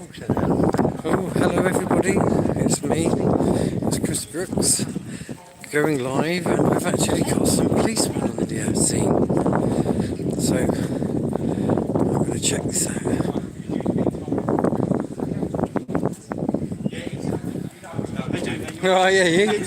Oh, hello everybody, it's me, it's Kristofer Brooks, going live, and we've actually got some policemen on the scene, so I'm going to check this out. Oh yeah, you.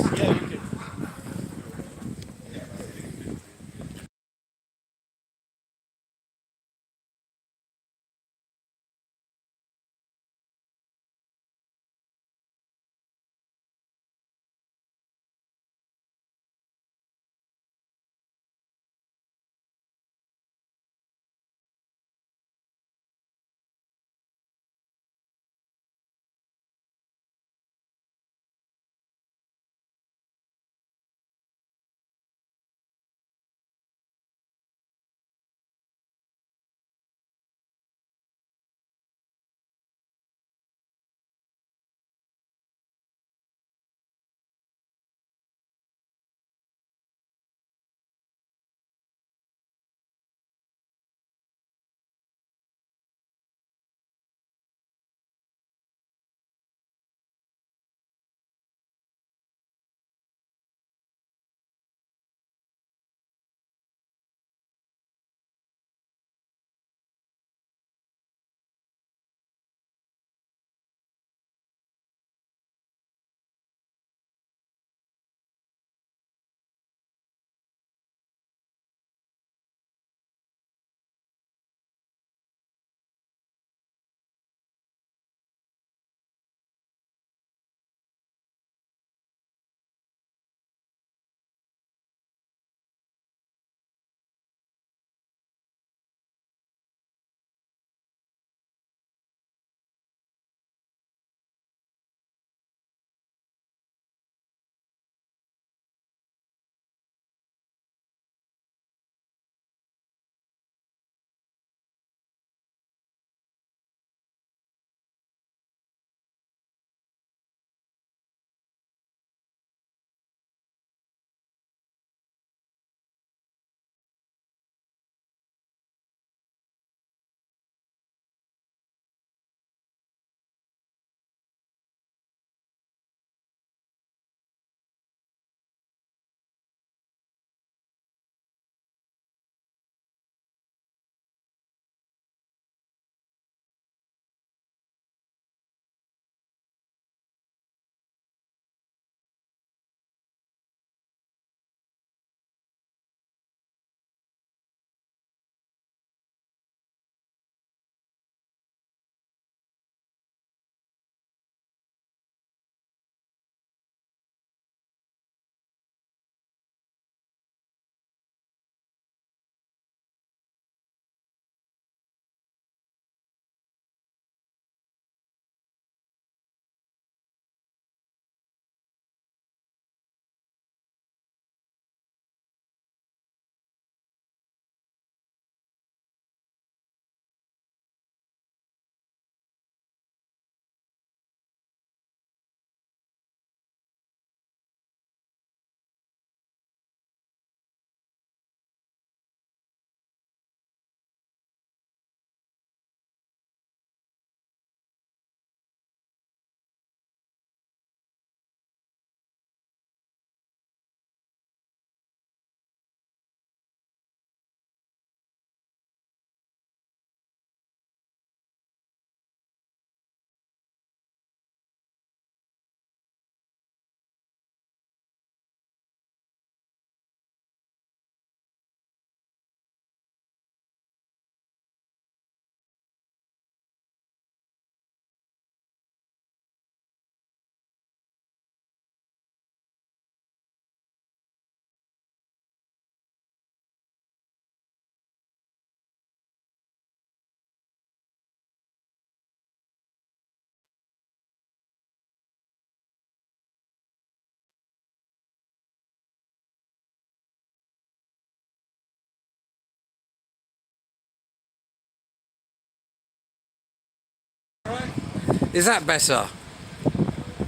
Is that better?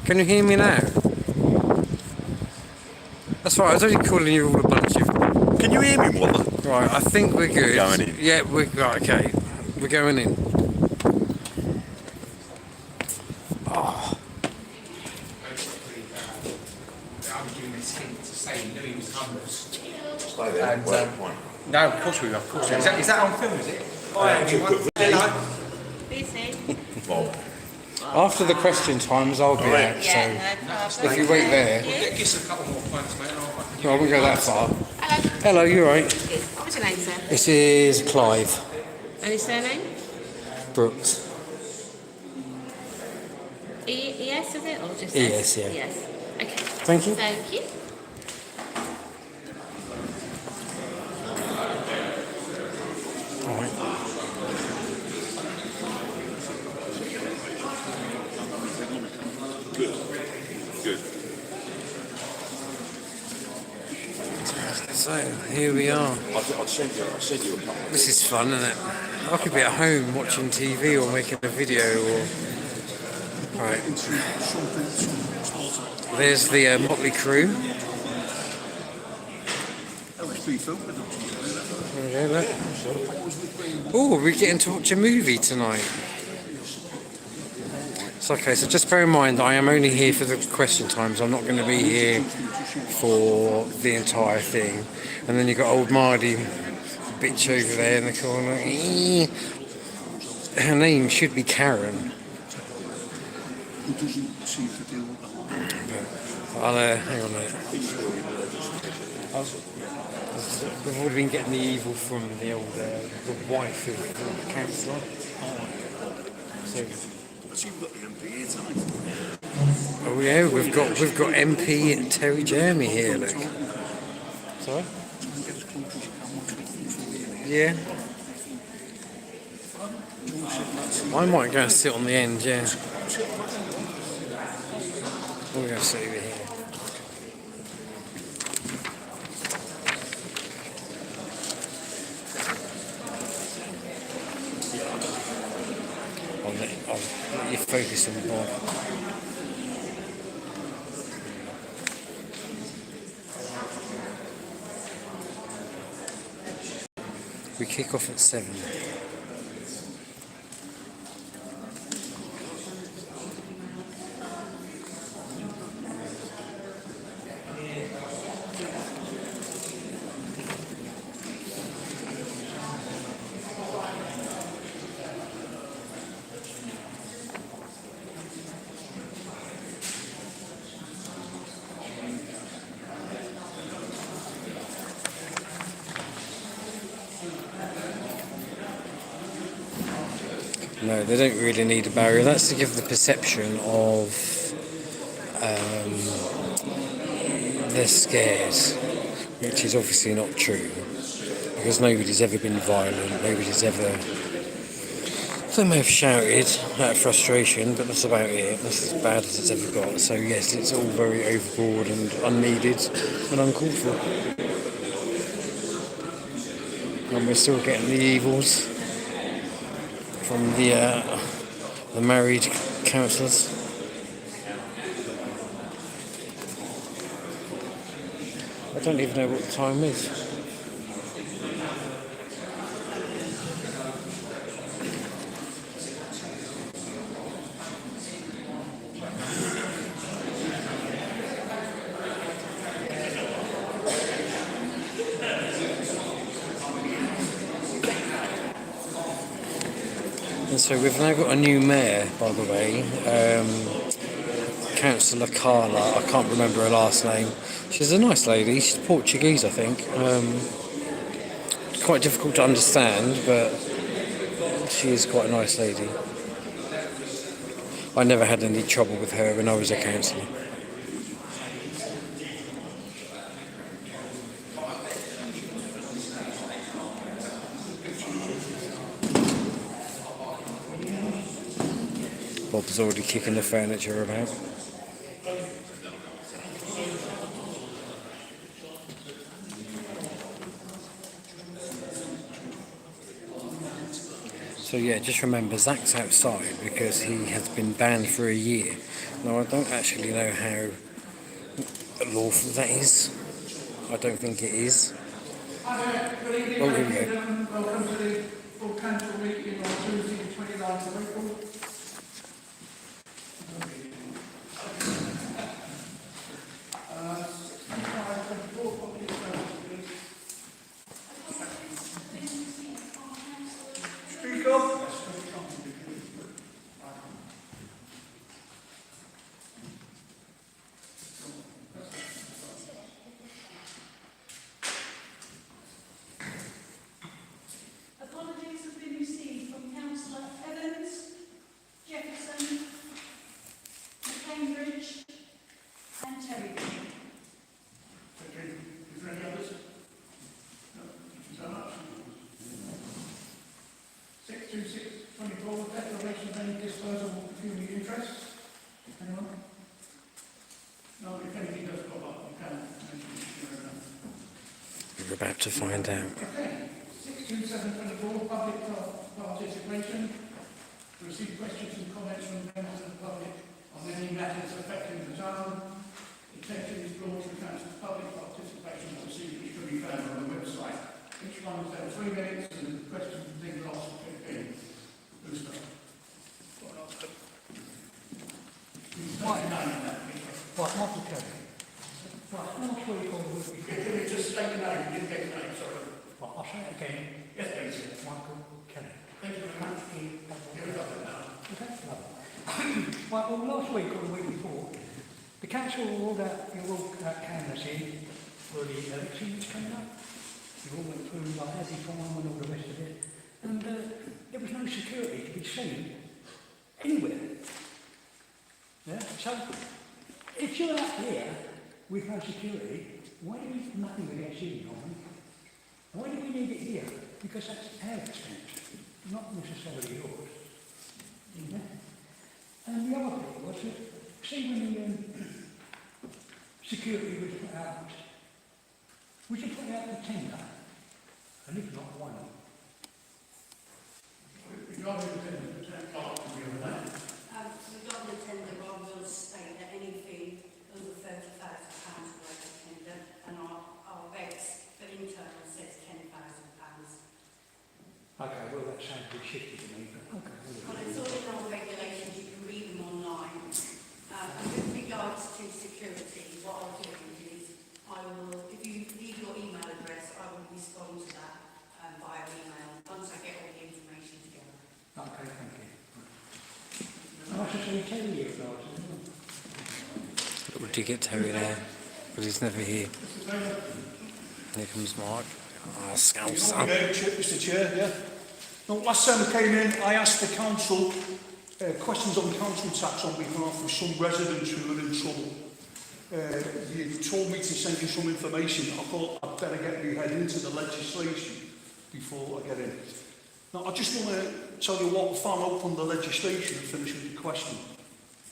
Can you hear me now? That's right, I was only calling you all a bunch of... Can you hear me, mother? Right, I think we're good. Going in. Yeah, we're... Right, okay. We're going in. Oh. I'm giving this hint to say he knew he was homeless. Stay there. And, no, of course we will. Of course we will. Is that on film, is it? Hi, everyone. Hello. Bob. After the question times, I'll be out. So if you wait there, Give us a couple more points, mate. no, I won't go that far. Hello, you're right. What's your name, sir? This is Clive And his surname? Brooks. ES, is it? Or just ES, yeah. Yes. Okay. Thank you. Thank you. All right. Good. Good. So here we are. I'd send you a couple. This is fun, isn't it? I could be at home watching TV or making a video or... Right. There's the Motley Crew. LSB Film Productions. There we go, look. Oh, we're getting to watch a movie tonight. It's okay, so just bear in mind I am only here for the question times. I'm not going to be here for the entire thing. And then you've got old Mardy bitch over there in the corner. Her name should be Karen. Who doesn't seem to deal with the line. I'll hang on a minute. We've already been getting the evil from the old the wife of the councillor. So, But you've got the MP here tonight. oh yeah, we've got MP Terry Jeremy here. Look. Sorry. Try and get as close as you can. Watch it. Yeah. Do you want to sit in that seat? I might go and sit on the end. Yeah. We'll go sit over here. I'll let you focus on Bob. We kick off at 7. No, they don't really need a barrier. That's to give the perception of they're scared, which is obviously not true, because nobody's ever been violent, nobody's ever... They may have shouted out of frustration, but that's about it. That's as bad as it's ever got. So yes, it's all very overboard and unneeded and uncalled for. And we're still getting the evils from the married councillors. I don't even know what the time is. And so we've now got a new mayor, by the way, Councillor Carla. I can't remember her last name. She's a nice lady. She's Portuguese, I think. Quite difficult to understand, but she is quite a nice lady. I never had any trouble with her when I was a councillor. Bob's already kicking the furniture about. So yeah, just remember Zach's outside because he has been banned for a year. Now I don't actually know how lawful that is. I don't think it is. Good evening, Oh, here ladies we and go. gentlemen. Welcome to the full council meeting on Tuesday, the 29th of April. We're about to find out. Okay, 62724, public participation. To receive questions and comments from members of the public on any matters affecting the town. Attention is brought to the council's public participation procedure, which can be found on the website. Each one is there 3 minutes, and the questions and things last for 15. Who's first? Right, Michael Kelly. Right, last week or the week before. Can you just state your name? You didn't get your name, sorry. Right, I'll say it again. Yes, please. Michael Kelly. Thank you very much. Here we go now. Okay, lovely. Right, well, last week or the week before, the council ruled out your all canvassing for the election which came up. You all went through like as farm and all the rest of it, and there was no security to be seen anywhere. Yeah, so if you're out there with no security, why do we nothing against you, Norman? Why do we need it here? Because that's our expense, not necessarily yours. Yeah. And the other thing was that, see when the security was put out, would you put out the tender? And if not, why not? Regarding the tender, the town clerk will be on that. Regarding the tender, I will state that anything over £30,000 worth of tender, and our regs for internal says £10,000. Okay, well that sounds a bit shifty to me, but okay. Well, it's all in our regulations, you can read them online. And with regards to security, what I'll do is, I will, if you leave your email address, I will respond to that via email, once I get all the information together. Okay, thank you. I should say Terry if I was. Would you get Terry there? But he's never here. Here comes Mark. Oh, Scouser. Mr. Chair, yeah. Now, last time I came in, I asked the council questions on council tax on behalf of some residents who were in trouble. You told me to send you some information. I thought I'd better get my head into the legislation before I get in. Now, I just want to tell you what I found out from the legislation and finish with the question.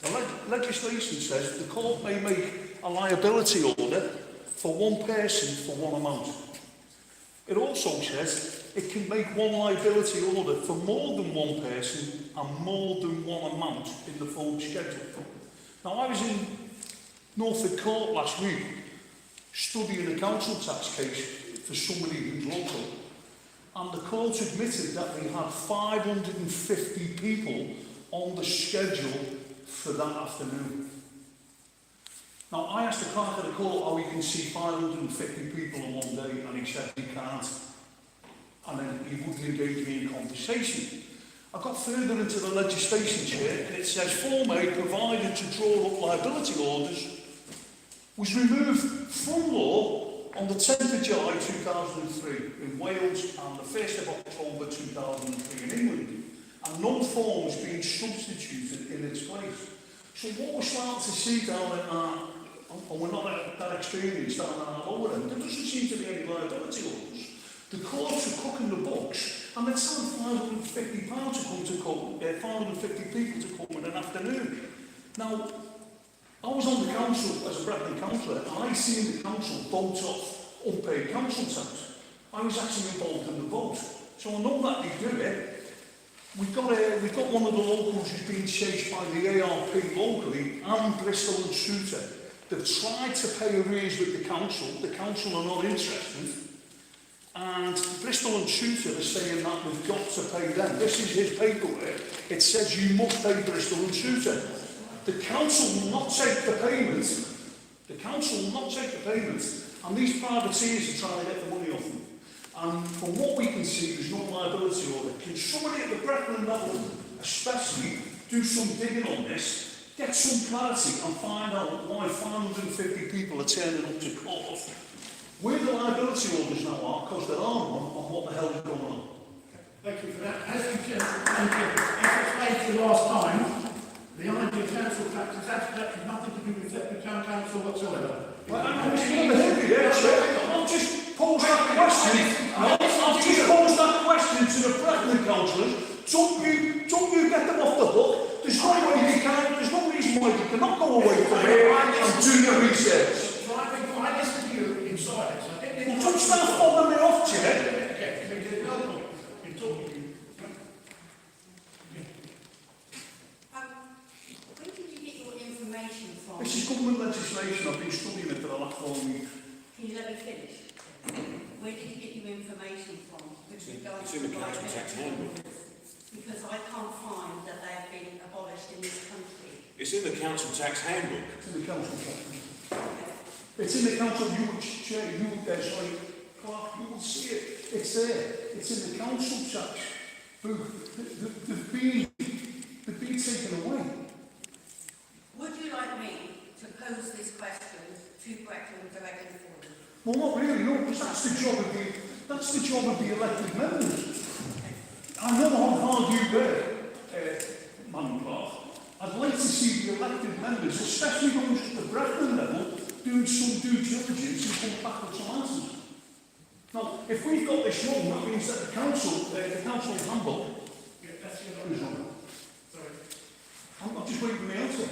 The legislation says the court may make a liability order for one person for one amount. It also says it can make one liability order for more than one person and more than one amount in the full schedule. Now, I was in Norfolk Court last week studying a council tax case for somebody who's local, and the court admitted that they had 550 people on the schedule for that afternoon. Now, I asked the clerk of the court how he can see 550 people in one day, and he said he can't. And then he wouldn't engage me in conversation. I got further into the legislation, Chair, and it says Form A provided to draw up liability orders was removed from law on the 10th of July 2003 in Wales and the 1st of October 2003 in England, and no form has been substituted in its place. So what we're starting to see down at our, and we're not that experienced down at our lower end, there doesn't seem to be any liability orders. The courts are cooking the books, and they're telling £550 to come to court, 550 people to come in an afternoon. Now, I was on the council as a Brecon councillor, and I seen the council vote off unpaid council tax. I was actually involved in the vote, so I know that they do it. We've got one of the locals who's been chased by the ARP locally and Bristol and Souter. They've tried to pay arrears with the council are not interested, and Bristol and Souter are saying that we've got to pay them. This is his paperwork. It says you must pay Bristol and Souter. The council will not take the payment. The council will not take the payment, and these privateers are trying to get the money off them. And from what we can see, there's no liability order. Can somebody at the Brecon level, especially, do some digging on this, get some clarity and find out why 550 people are turning up to court? Where the liability orders now are, because there are none, on what the hell is going on. Thank you for that. As explained to you last time, the idea of council tax has absolutely nothing to do with the town council whatsoever. I'll just pose that question. I'll just pose that question to the Brecon councillors. Don't you get them off the hook? There's no reason why you cannot go away from here and do your research. So I listen to you in silence. I didn't touch that fobbing me off, Chair. There's no point in talking to you. Where did you get your information from? This is government legislation. I've been studying it for the last 4 weeks. Can you let me finish? Where did you get your information from with regards It's in the council tax handbook. Because I can't find that they have been abolished in this country. It's in the council tax handbook. It's in the council tax. It's in the council, you would, Chair, you would, sorry, Clark, you will see it. It's there. It's in the council tax book. They've been taken away. Would you like me to pose this question to Brecon directly for you? Well, not really, no, because that's the job of the elected members. I know how hard you work, Madam Clark. I'd like to see the elected members, especially those at the Brecon level, doing some due diligence and come back with some answers. Now, if we've got this wrong, that means that the council handbook. Yeah, that's your Sorry. I'm just waiting for the answer.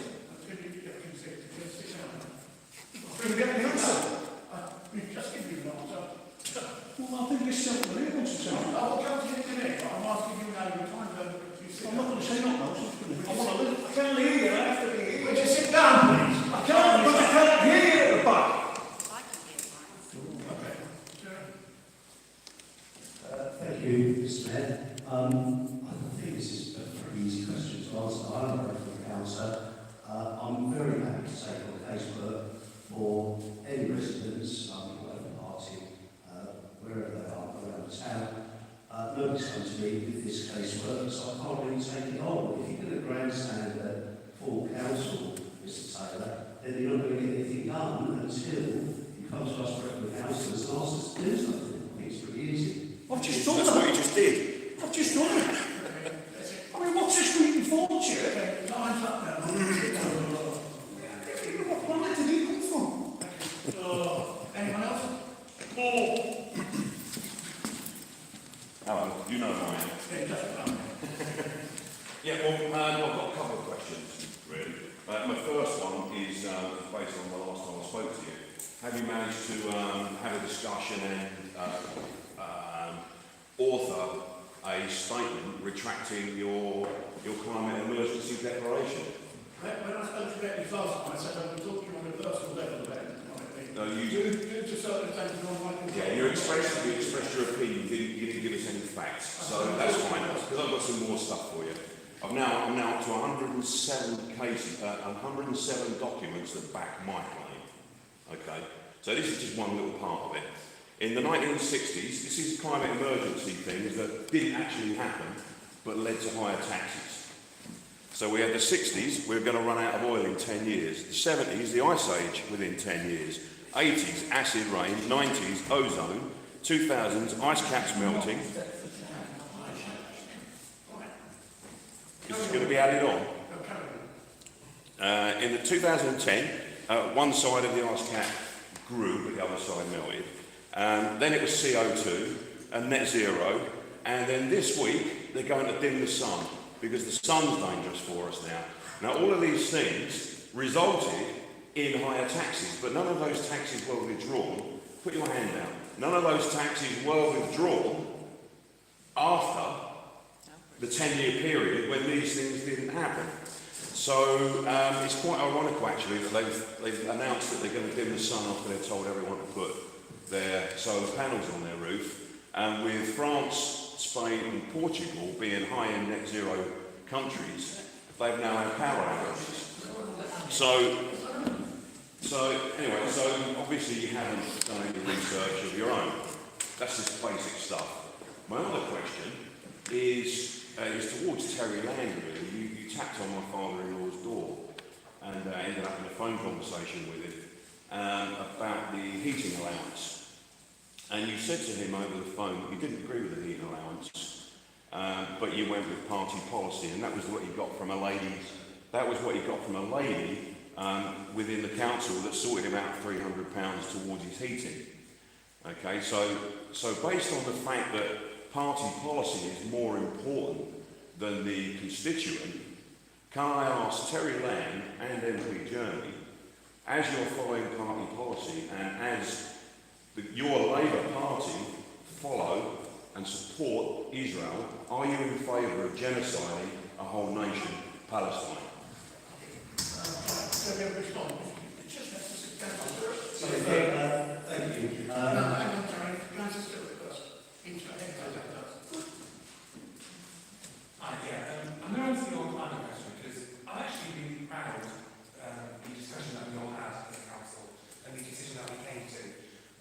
Can you say to just sit down? Can we get the answer? We've just given you an answer. Well, I think this gentleman here wants to say I will come to you today, but I'm asking you now your time zone. I'm not going to say no now. I want to live. I can't hear you. I have to be here. Would you sit down, please? I can't, but I can't hear you at the back. I can get mine. Okay. Sure. Thank you, Mr. Mayor. I think this is a pretty easy question to answer. I'm a from the council. I'm very happy to take on the casework for any residents, whatever party, wherever they are around the town. Nobody's come to me with this casework, so I can't really take it on. If you're going to grandstand at full council, Mr. Taylor, then you're not going to get anything done until you come to us for the councillors and ask us to do something. I think it's pretty easy. I've just done That's that. what you just did. I've just done it. I mean, what's this week for, Chair? Time's up now. What planet did he come from? Anyone else? Hello, you know who I am. Yeah, just about. Yeah, well, I've got a couple of questions, really. My first one is based on the last time I spoke to you. Have you managed to have a discussion and author a statement retracting your climate emergency declaration? When I spoke to Betty last time, I said I would talk to you on a personal level about it. No, you Due to circumstances on my control. Yeah, you expressed your opinion. You didn't give us any facts, so that's fine. Because I've got some more stuff for you. I'm now up to 107 cases, 107 documents that back my claim. Okay, so this is just one little part of it. In the 1960s, this is climate emergency things that didn't actually happen, but led to higher taxes. So we had the 60s, we were going to run out of oil in 10 years. The 70s, the ice age within 10 years. 80s, acid rain. 90s, ozone. 2000s, ice caps melting. This is going to be added on. In the 2010, one side of the ice cap grew, but the other side melted. Then it was CO2 and net zero. And then this week, they're going to dim the sun, because the sun's dangerous for us now. Now, all of these things resulted in higher taxes, but none of those taxes were withdrawn. Put your hand down. None of those taxes were withdrawn after the 10-year period when these things didn't happen. So it's quite ironical, actually, that they've announced that they're going to dim the sun after they've told everyone to put their solar panels on their roof. And with France, Spain and Portugal being high-end net zero countries, they've now had power outages. So anyway, so obviously you haven't done any research of your own. That's just basic stuff. My other question is towards Terry Land, really. You tapped on my father-in-law's door and ended up in a phone conversation with him about the heating allowance. And you said to him over the phone that you didn't agree with the heating allowance, but you went with party policy, and that was what you got from a lady. That was what you got from a lady within the council that sorted him out £300 towards his heating. Okay, so based on the fact that party policy is more important than the constituent, can I ask Terry Lamb and MP Journey, as you're following party policy and as your Labour Party follow and support Israel? Are you in favour of genociding a whole nation, Palestine? Thank you. I'm going to answer your final question because I'm actually really proud of the discussion that we all had as a council and the decision that we came to.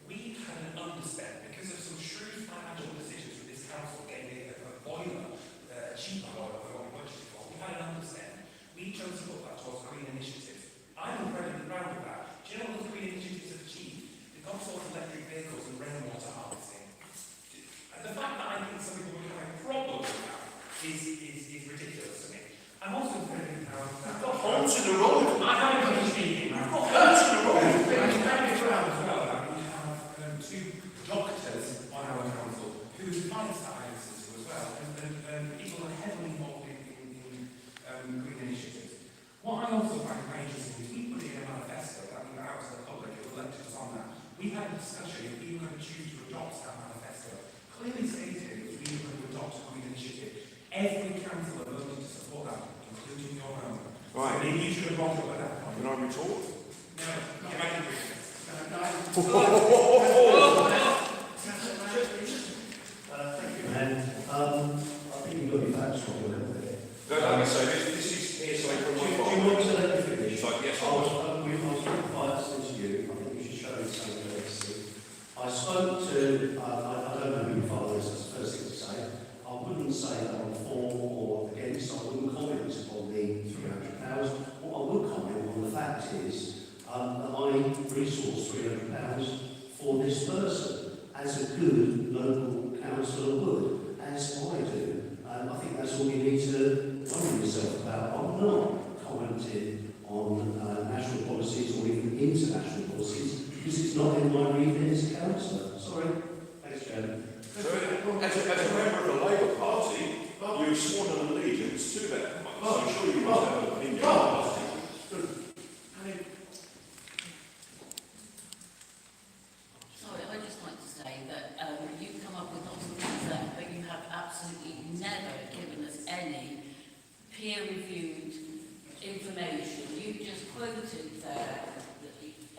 We had an underspend because of some shrewd financial decisions from this council getting a boiler, a cheaper boiler than what we budgeted for. We had an underspend. We chose to put that towards green initiatives. I'm incredibly proud of that. Do you know what those green initiatives have achieved? They've got towards electric vehicles and rainwater harvesting. And the fact that I think some people will have a problem with that is ridiculous to me. I'm also very proud of that. We've got holes in the road. I haven't been speaking. We've got holes in the road. I'm very proud as well that we have two doctors on our council who find sciences as well, and people are heavily involved in green initiatives. What I also find very interesting is we put in a manifesto that we were out to the public who elected us on that. We had a discussion if we were going to choose to adopt that manifesto. Clearly stated that we were going to adopt a green initiative. Every councillor voted to support that, including your own. Right. So maybe you should have brought it up at that point. Can I retort? No, you might agree with this. Thank you, man. I think you've got your facts wrong a little bit. No, so this is hearsay from my Do you father. want to let me finish? Like, yes, I was very quiet since you. I think you should show me some courtesy. I spoke to, I don't know who your father is, that's the first thing to say. I wouldn't say that I'm for or against. I wouldn't comment on the £300. What I would comment on the fact is that I resourced £300 for this person, as a good local councillor would, as I do. I think that's all you need to worry yourself about. I'm not commenting on national policies or even international policies because it's not in my remit as a councillor. Sorry. Thanks, Chairman. So, as a member of the Labour Party, you've sworn an allegiance to that party. So I'm sure you must have an opinion. Sorry, I'd just like to say that you've come up with lots of things there, but you have absolutely never given us any peer-reviewed information. You just quoted there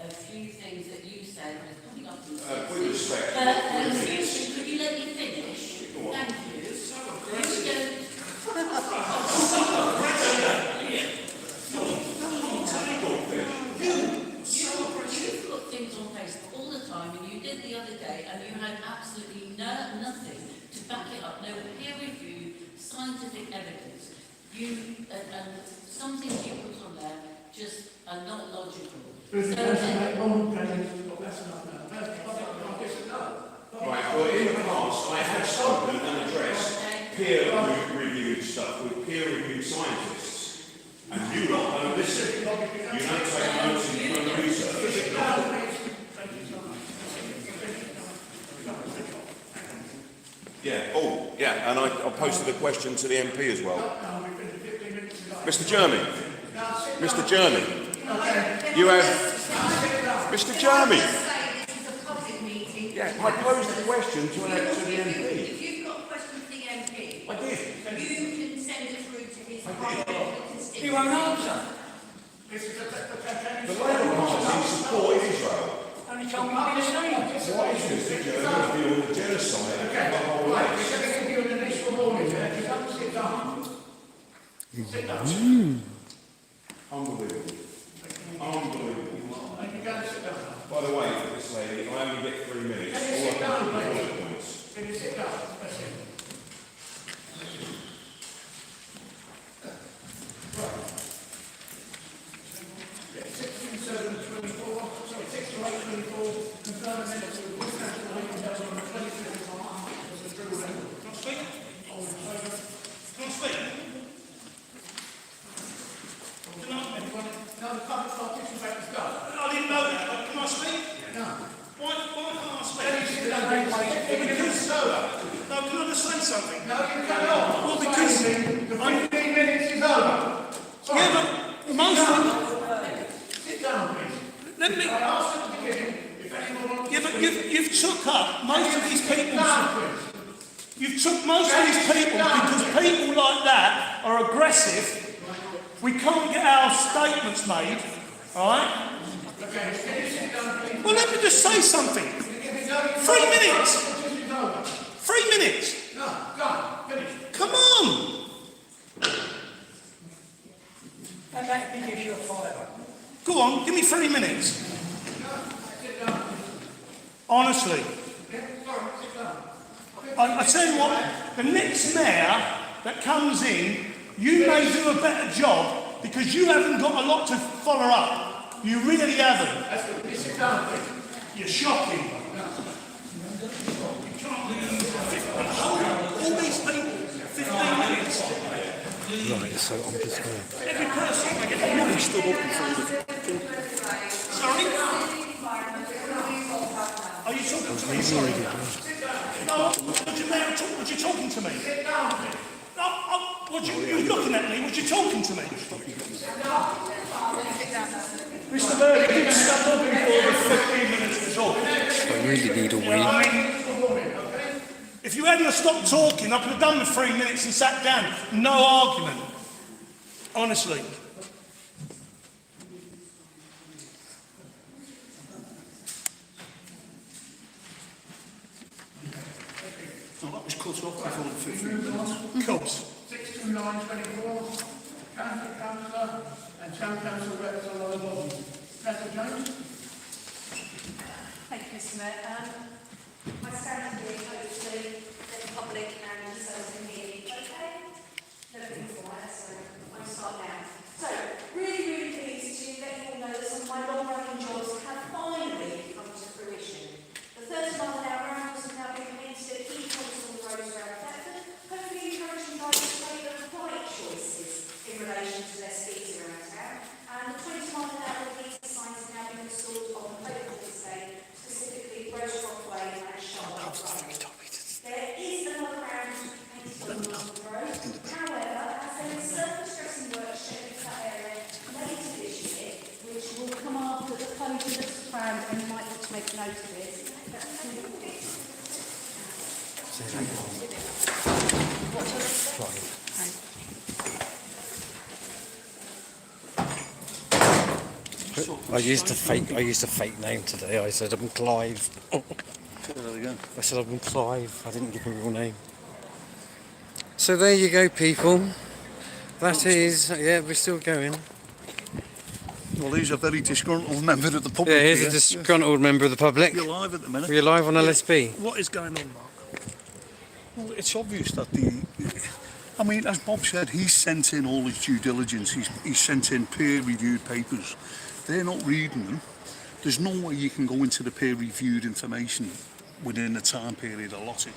a few things that you said was coming up in the With respect, excuse me, could you let me finish? Thank you. You've got things on Facebook all the time, and you did the other day, and you had absolutely nothing to back it up. No peer-reviewed scientific evidence. And some things you put on there just are not logical. right, well, in the past, I have spoken and addressed peer-reviewed stuff with peer-reviewed scientists. And you lot don't listen. You don't take notes in your own research. Yeah, oh, yeah, and I posted a question to the MP as well. Mr. Jeremy, you have... Mr. Jeremy, yeah, I posed a question to the MP. If you've got a question for the MP, I did. you can send it through to his private constituency. He won't answer. The Labour Party support Israel. And he told me to be the same. What is Mr. Jeremy's view on the genocide of the whole race? Unbelievable. By the way, for this lady, I only get 3 minutes. All I can do is bullet points. Can you sit down? That's it. Yeah, 6-7-24, sorry, 6-8-24, confirm amendment to the National Living Debt on the 25th of March, as a true record. Can I speak? All in favour? Can I speak? No, the public participation is done. I didn't know that. Can I speak? No. Why can't I speak? Then you sit down and Because, no, can I just say something? no, you cannot. Well, because the 15 minutes is over. Sorry. Yeah, but most of them... Sit down, please. Let me... I asked at the beginning if anyone wants Yeah, to but you've took up most of these people. You've took most of these people because people like that are aggressive. We can't get our statements made, all right? Well, let me just say something. 3 minutes. 3 minutes. Come on. That big issue of fibre. Go on, give me 3 minutes. Honestly. I tell you what, the next mayor that comes in, you may do a better job because you haven't got a lot to follow up. You really haven't. You're shocking. You can't leave all these people 15 minutes. Right, so I'm just going to... Every person I get stood up in front of it. Sorry? Are you talking to me? No, was you talking to me? No, you're looking at me, was you talking to me? Mr. Bird, you didn't stand up before the 15 minutes was up. I really need a wee. If you hadn't stopped talking, I could have done the 3 minutes and sat down. No argument. Honestly. Oh, that was cut off before the 15 minutes. Cubs. 62924, Councillor and Town Council Reps on the body. Councillor Jones. Thank you, Mr. Mayor. I stand here hopefully that the public and yourselves can hear me okay. Looking for it, so I'll start now. So, really pleased to let you all know that some of my long-running jobs have finally come to fruition. The 30-mile-an-hour rounds have now been painted at key points on the roads around Thetford, hopefully encouraging drivers to make the right choices in relation to their speeds around town. And the 20-mile-an-hour repeater signs have now been installed on the Oakland estate, specifically Rose Rock Way and Charlotte Road. There is another round painted on the road. However, as there is surface dressing work scheduled for that area later this year, which will come after the closure that's planned, and you might want to make a note of it. I used a fake name today. I said I'm Clive. Say that again. I said I'm Clive. I didn't give a real name. So there you go, people. That is, yeah, we're still going. Well, he's a very disgruntled member of the public. Yeah, here's a disgruntled member of the public. You're live at the minute. We're live on LSB. What is going on, Mark? Well, it's obvious that I mean, as Bob said, he's sent in all his due diligence. He's sent in peer-reviewed papers. They're not reading them. There's no way you can go into the peer-reviewed information within the time period allotted.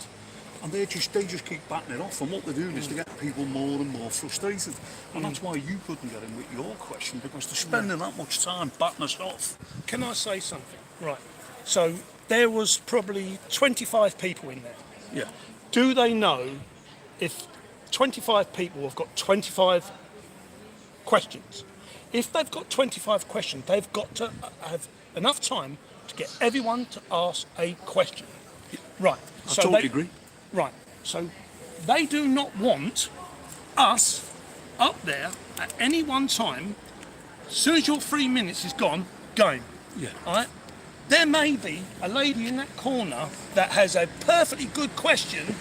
And they just keep batting it off. And what they're doing is to get people more and more frustrated. And that's why you couldn't get in with your question, because they're spending that much time batting us off. Can I say something? Right. So there was probably 25 people in there. Yeah. Do they know if 25 people have got 25 questions? If they've got 25 questions, they've got to have enough time to get everyone to ask a question. Right. I totally agree. Right. So they do not want us up there at any one time. As soon as your 3 minutes is gone, going. Yeah. All right. There may be a lady in that corner that has a perfectly good question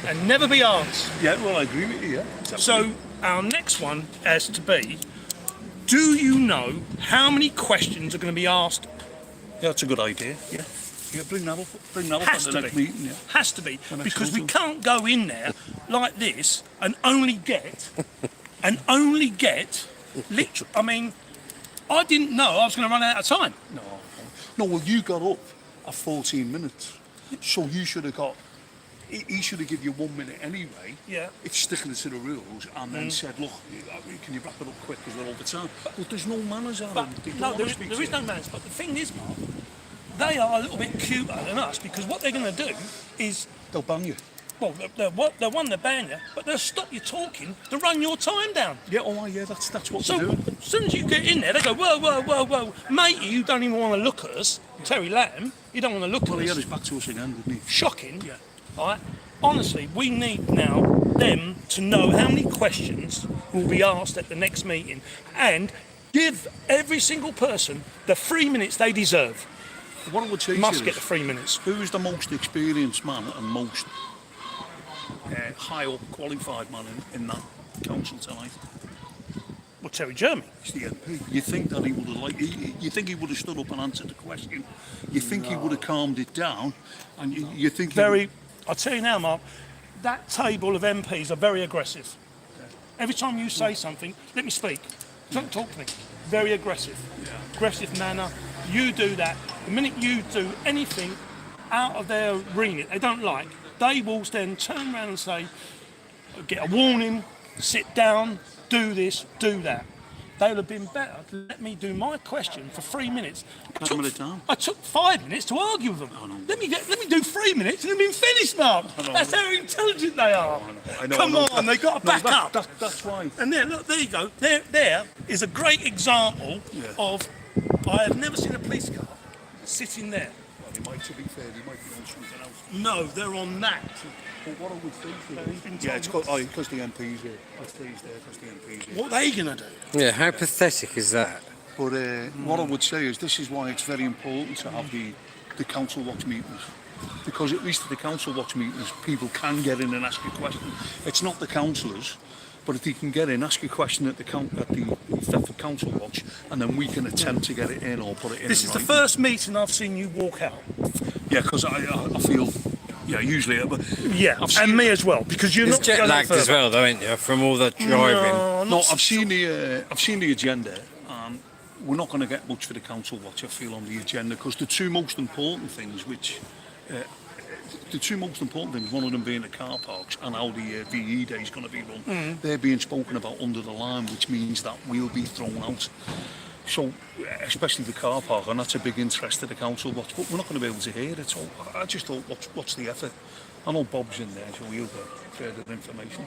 and never be answered. Yeah, well, I agree with you, yeah. Exactly. So our next one has to be, do you know how many questions are going to be asked? Yeah, that's a good idea, yeah. Yeah, bring that up at the next meeting, yeah. Has to be, because we can't go in there like this and only get, literally, I mean, I didn't know I was going to run out of time. No, well, you got up at 14 minutes, so you should have got, he should have given you 1 minute anyway. Yeah. It's sticking to the rules, and then said, look, can you wrap it up quick because we're all the time. But there's no manners out of them. No, there is no manners, but the thing is, Mark, they are a little bit cuter than us, because what they're going to do is... They'll ban you. Well, they'll ban you, but they'll stop you talking to run your time down. Yeah, yeah, that's what so, they're doing. As soon as you get in there, they go, whoa, mate, you don't even want to look at us, Terry Lamb. You don't want to look Well, at he us. had his back to us again, didn't he? Shocking. Yeah. Right? Honestly, we need now them to know how many questions will be asked at the next meeting and give every single person the 3 minutes they deserve. What I would say Must to get you the 3 minutes. is, who is the most experienced man and most high up qualified man in that council tonight? Well, Terry Jeremy. It's the MP. You think that he would have you think he would have stood up and answered the question? You think he would have calmed it down? And you think I'll tell you now, Mark, that table of MPs are very aggressive. Every time you say something, let me speak. Don't talk to me. Very aggressive. Aggressive manner. You do that. The minute you do anything out of their remit they don't like, they will then turn around and say, get a warning, sit down, do this, do that. They would have been better to let me do my question for 3 minutes. I took 5 minutes to argue with them. Let me do 3 minutes and then be finished, Mark. That's how intelligent they are. Come on, they've got to back up. That's why. And there, look, there you go. There is a great example of, I have never seen a police car sitting there. Well, they might, to be fair, they might be on something else. No, they're on that. But what I would think is, it's because the MP's here. I stays there because the MP's here. What are they going to do? Yeah, how pathetic is that? But what I would say is, this is why it's very important to have the council watch meetings. Because at least at the council watch meetings, people can get in and ask a question. It's not the councillors, but if they can get in, ask a question at the Thetford Council Watch, and then we can attempt to get it in or put it in. This is the first meeting I've seen you walk out. Yeah, because I feel, usually. But and me as well, because you're not jet lagged as well, though, ain't you, from all the driving? No, I've seen the agenda, and we're not going to get much for the council watch, I feel, on the agenda, because the two most important things, one of them being the car parks and how the VE day is going to be run, they're being spoken about under the line, which means that we'll be thrown out. So, especially the car park, and that's a big interest to the council watch, but we're not going to be able to hear it. So I just thought, what's the effort? I know Bob's in there, so he'll get further information.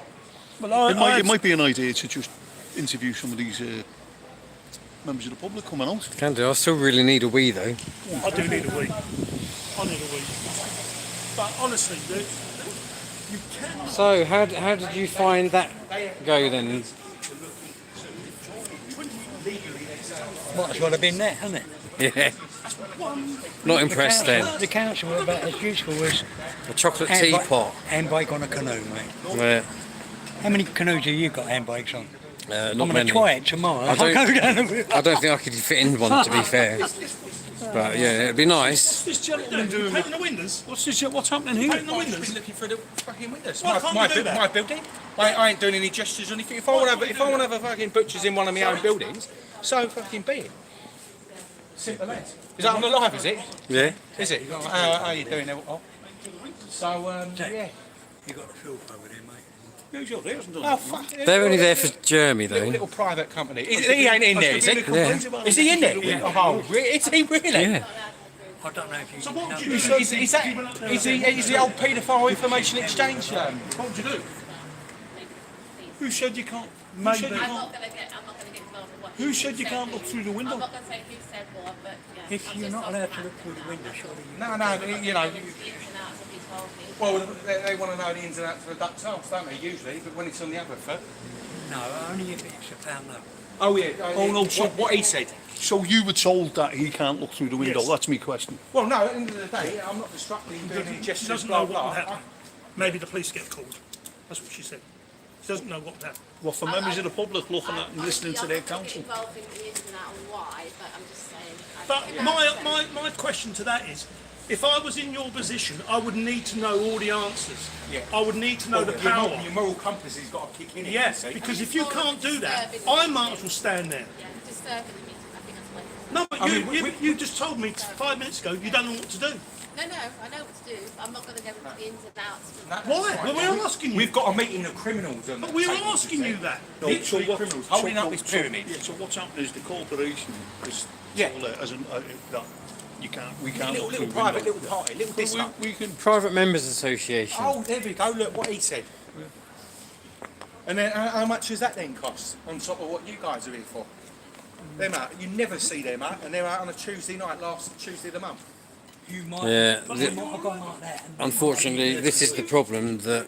Well, it might be an idea to just interview some of these members of the public coming out. Can do. I still really need a wee, though. I do need a wee. I need a wee. But honestly, you can. So, how did you find that go then? Might as well have been there, hasn't it? Yeah. Not impressed then. The council were about as useful as A chocolate teapot. handbrake on a canoe, mate. Yeah. How many canoes have you got handbrakes on? Not I'm going many. to try it tomorrow. I don't- I'll go down the I don't think I could fit in one, to be fair. But yeah, it'd be nice. This gentleman doing painting the windows. What's happening here? Painting the I've windows. been looking through the fucking windows. Why can't you do that? My building. I ain't doing any gestures or anything. If I want to have a fucking butcher's in one of my own buildings, so fucking be it. Simple as. Is that on the live, is it? Yeah. Is it? How are you doing? So, yeah. You got the filter over there, mate. No, sure, they hasn't done Oh, that. fuck. They're only there for Jeremy, though. Little private company. He ain't in there, is he? Yeah. Is he in there? Oh, is he really? Yeah. I don't know if you So what would you do? Is the old paedophile information exchange? What would you do? Who said you can't? I'm not going to get involved in what Who said you can't look through the I'm window? not going to say who said what, but yeah. If you're not allowed to look through the window, surely you No, you know. Well, they want to know the ins and outs of the duck tails, don't they, usually? But when it's on the other foot. No, only if it's a pound note. Oh, yeah. Oh, no, so- what he said. So you were told that he can't look through the window? Yes. That's my question. Well, no, at the end of the day, I'm not distracting him doing any He gestures, doesn't blah, know what blah. will happen. Maybe the police get called. That's what she said. She doesn't know what will happen. Well, for members of the public looking at and listening to their council. Involved in the ins and outs and why, but I'm just saying. But my question to that is, if I was in your position, I would need to know all the answers. Yeah. I would need to know the Your power. moral compass has got to kick in. Yes, you see. because if you can't do that, I might as well stand there. Yeah, disturbing the meeting. I think that's what. No, but I you, mean, you just told me 5 minutes ago you don't know what to do. No, I know what to do. But I'm not going to go into the ins and outs. Why? Well, we're asking you. We've got a meeting of criminals. But we're asking you that. Literally criminals holding up this pyramid. Yeah, so what's happening is the corporation is Yeah. told as an, that we can't Little look through the private, window. little party, little But disco. we can. Private Members Association. Oh, there we go. Look what he said. And then how much does that then cost on top of what you guys are here for? Them out, you never see them out, and they're out on a Tuesday night, last Tuesday of the month. You might, Yeah, you might have gone like that. unfortunately, this is the problem that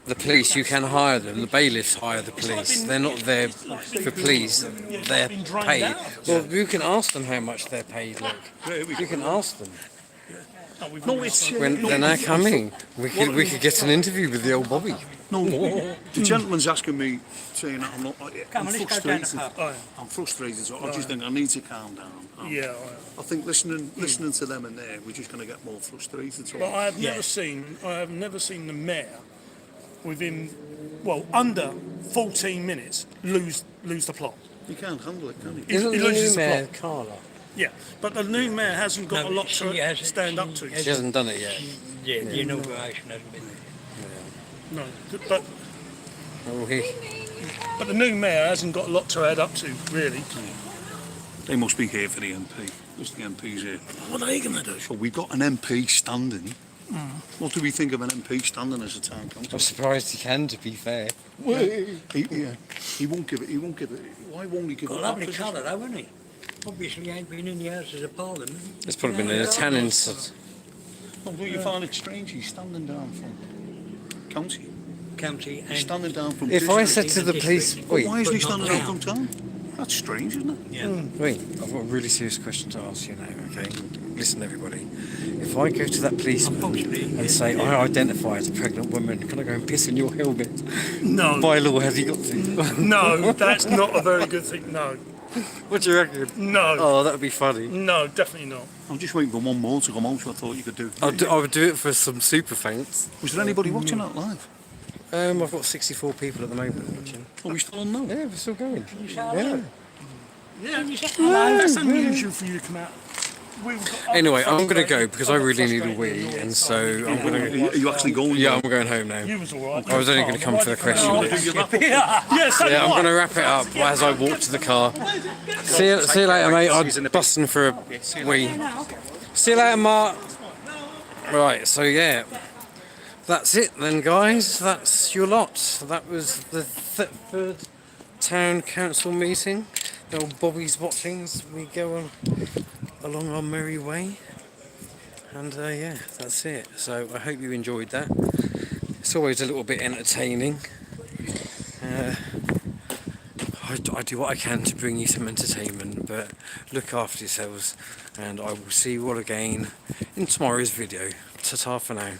the police, you can hire them. The bailiffs hire the police. They're not there for police. They're paid. Well, you can ask them how much they're paid. Look, you can ask them. No, it's... When they're now coming, we could get an interview with the old Bobby. No, the gentleman's asking me, saying that I'm not... Come on, let's go down the pub. I'm frustrated, so I just think I need to calm down. Yeah. I think listening to them in there, we're just going to get more frustrated. So But I have never seen the mayor within, well, under 14 minutes lose the plot. you can't handle it, can you? Isn't he the loses new the mayor plot. Carla? Yeah, but the new mayor hasn't got No, a lot she to hasn't- stand up to. She hasn't done it yet. Yeah, the inauguration hasn't been there. No, but Oh, the new mayor hasn't got a lot to add up to, really. They must be here for the MP. Because the MP's here. What are they going to do? So we've got an MP standing. What do we think of an MP standing as a town council? I'm surprised he can, to be fair. He won't give it. He won't give it. Why won't he give Got it? a lovely colour though, hasn't he? Obviously he ain't been in the Houses of Parliament. It's probably been an Italian. No, don't you find it strange? He's standing down from county. County He's standing down from. If I district. said to the police, wait, Why isn't he but not standing down town. from town? That's strange, isn't it? Yeah. wait, I've got a really serious question to ask you now, okay? Listen, everybody. If I go to that policeman Unfortunately, and say, I identify as a pregnant woman, can I go and piss in your helmet? No, By law, has he got to? no, that's not a very good thing. No, What do you reckon? no, Oh, that would be funny. no, definitely not. I'm just waiting for one more to come out, so I thought you could do. I would do it for some super thanks. Was there anybody watching that live? I've got 64 people at the moment watching. Are we still on now? Yeah, we're still going. Yeah, that's unusual for you to come out. Anyway, I'm going to go because I really need a wee, and so I'm going to... Are you actually going? Yeah, I'm going home now. You was all right. I was only going to come for the question. Yeah, so Yeah, I'm going to wrap it up as I walk to the car. See you later, mate. I'm busting for a wee. See you later, Mark. Right, so yeah. That's it then, guys. That's your lot. That was the Thetford Town Council meeting. The old Bobby's watching as we go along our merry way. And yeah, that's it. So I hope you enjoyed that. It's always a little bit entertaining. I do what I can to bring you some entertainment, but look after yourselves, and I will see you all again in tomorrow's video. Ta-ta for now.